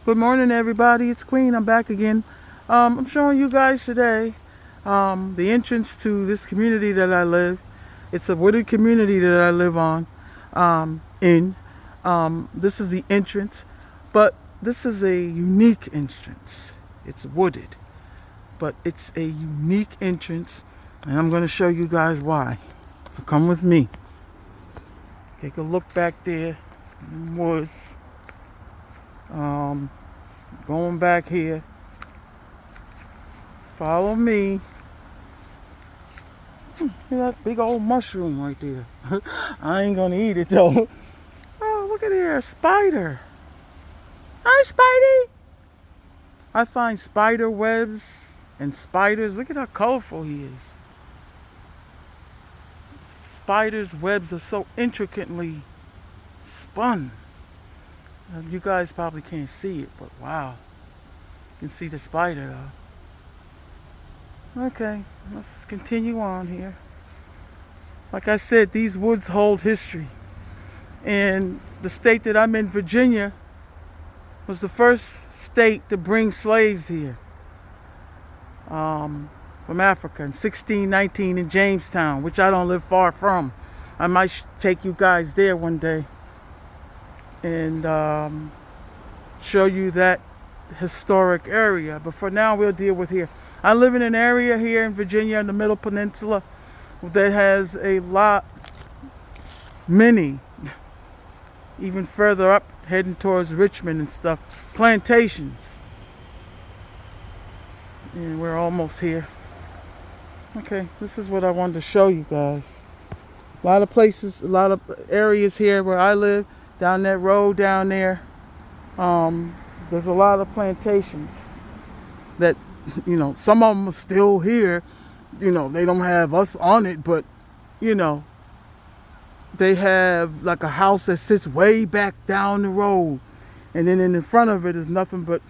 Good morning, everybody. It's Queen. I'm back again. I'm showing you guys today the entrance to this community that I live. It's a wooded community that I live on. In This is the entrance, but this is a unique entrance. It's wooded, but it's a unique entrance, and I'm going to show you guys why. So come with me. Take a look back there in the woods. Going back here. Follow me. See that big old mushroom right there. I ain't gonna eat it though. Oh, look at here, a spider. Hi, Spidey. I find spider webs and spiders. Look at how colorful he is. Spiders' webs are so intricately spun. You guys probably can't see it, but wow. You can see the spider though. Okay, let's continue on here. Like I said, these woods hold history. And the state that I'm in, Virginia, was the first state to bring slaves here from Africa in 1619 in Jamestown, which I don't live far from. I might take you guys there one day and show you that historic area. But for now, we'll deal with here. I live in an area here in Virginia in the Middle Peninsula that has many, even further up, heading towards Richmond and stuff, plantations. And we're almost here. Okay, this is what I wanted to show you guys. A lot of places, a lot of areas here where I live, down that road down there, there's a lot of plantations that, some of them are still here. They don't have us on it, but, they have like a house that sits way back down the road. And then in front of it is nothing but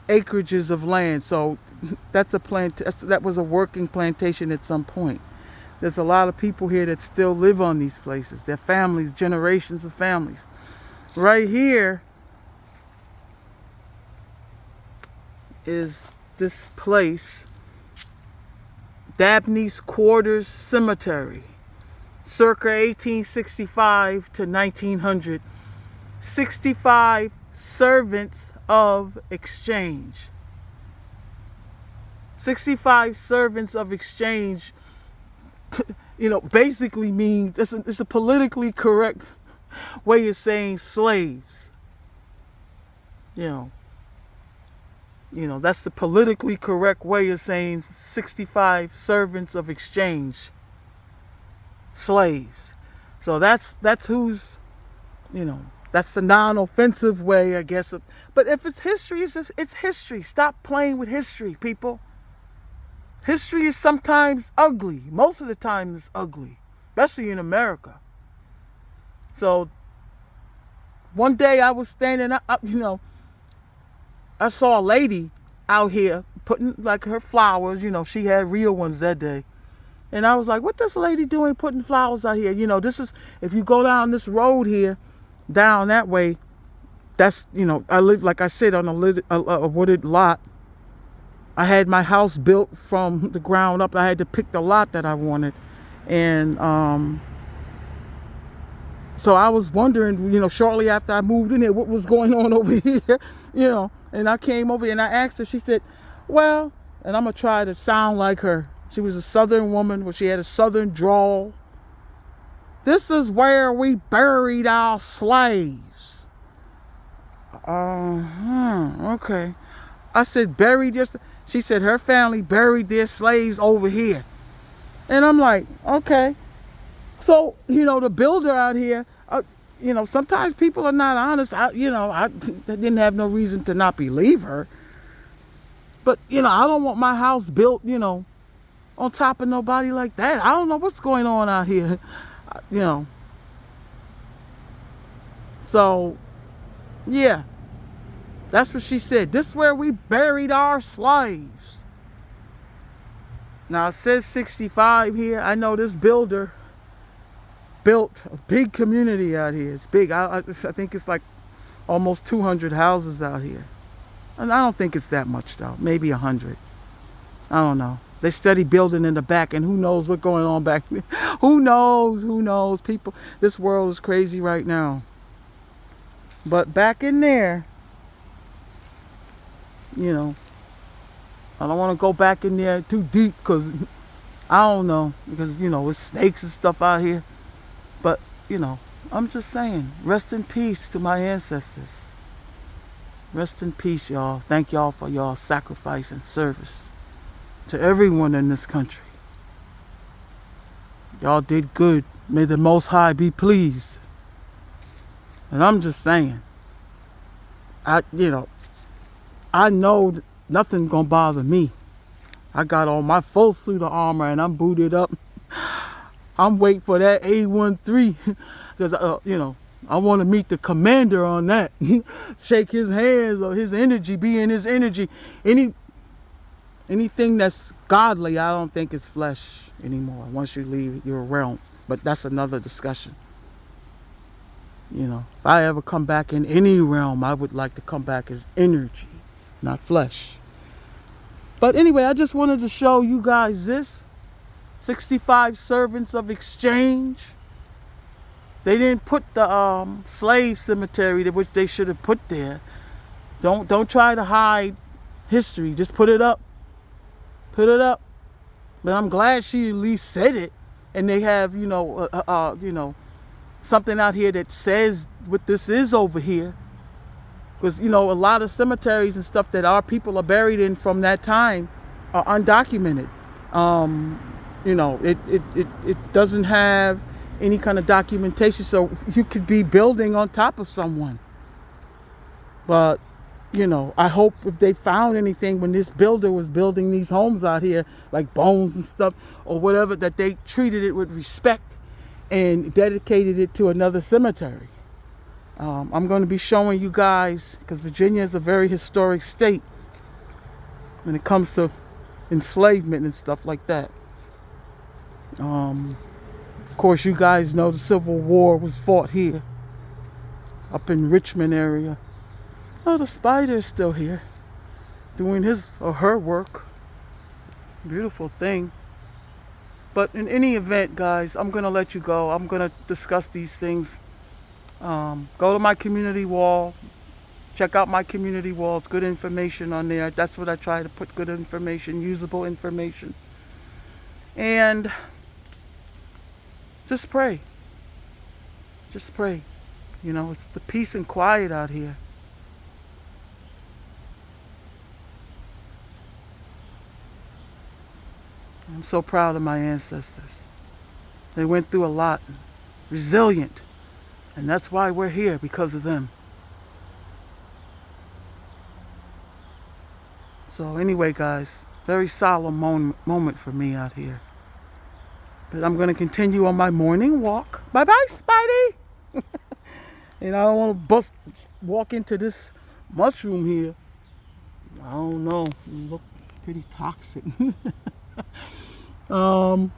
acreages of land. So that's that was a working plantation at some point. There's a lot of people here that still live on these places. Their families, generations of families. Right here is this place, Dabney's Quarters Cemetery, circa 1865 to 1900. 65 servants of exchange. 65 servants of exchange, basically means, it's a politically correct way of saying slaves. That's the politically correct way of saying 65 servants of exchange. Slaves. So that's who's, that's the non-offensive way, I guess. But if it's history, it's history. Stop playing with history, people. History is sometimes ugly. Most of the time it's ugly, especially in America. So one day I was standing up, I saw a lady out here putting like her flowers, she had real ones that day. And I was like, what this lady doing putting flowers out here? This is, if you go down this road here, down that way, that's, I live, like I said, on a wooded lot. I had my house built from the ground up. I had to pick the lot that I wanted. And so I was wondering, shortly after I moved in there, what was going on over here, and I came over and I asked her. She said, well, and I'm going to try to sound like her. She was a southern woman, she had a southern drawl. This is where we buried our slaves. Okay. I said, buried your... She said her family buried their slaves over here. And I'm like, okay. So, the builder out here, sometimes people are not honest. I didn't have no reason to not believe her. But, I don't want my house built, on top of nobody like that. I don't know what's going on out here, So, yeah. That's what she said. This is where we buried our slaves. Now, it says 65 here. I know this builder built a big community out here. It's big. I think it's like almost 200 houses out here. And I don't think it's that much though. Maybe 100. I don't know. They steady building in the back, and who knows what's going on back there. Who knows? Who knows? People, this world is crazy right now. But back in there, you know, I don't want to go back in there too deep because I don't know. Because, it's snakes and stuff out here. But, I'm just saying, rest in peace to my ancestors. Rest in peace, y'all. Thank y'all for y'all sacrifice and service to everyone in this country. Y'all did good. May the Most High be pleased. And I'm just saying, I know nothing gonna bother me. I got on my full suit of armor and I'm booted up. I'm waiting for that A13 because I want to meet the commander on that. Shake his hands, or his energy, be in his energy. Anything that's godly, I don't think is flesh anymore once you leave your realm. But that's another discussion. If I ever come back in any realm, I would like to come back as energy, not flesh. But anyway, I just wanted to show you guys this. 65 servants of exchange. They didn't put the slave cemetery, which they should have put there. Don't try to hide history. Just put it up. Put it up. But I'm glad she at least said it. And they have, something out here that says what this is over here. Because, a lot of cemeteries and stuff that our people are buried in from that time are undocumented. It doesn't have any kind of documentation, so you could be building on top of someone. But, I hope if they found anything when this builder was building these homes out here, like bones and stuff or whatever, that they treated it with respect and dedicated it to another cemetery. I'm going to be showing you guys, because Virginia is a very historic state when it comes to enslavement and stuff like that. Of course, you guys know the Civil War was fought here, up in Richmond area. Oh, the spider is still here, doing his or her work. Beautiful thing. But in any event, guys, I'm going to let you go. I'm going to discuss these things. Go to my community wall. Check out my community wall. It's good information on there. That's what I try to put, good information, usable information. And just pray. Just pray. It's the peace and quiet out here. I'm so proud of my ancestors. They went through a lot. Resilient. And that's why we're here, because of them. So anyway, guys, very solemn moment for me out here. But I'm going to continue on my morning walk. Bye-bye, Spidey! And I don't want to walk into this mushroom here. I don't know. It look pretty toxic. But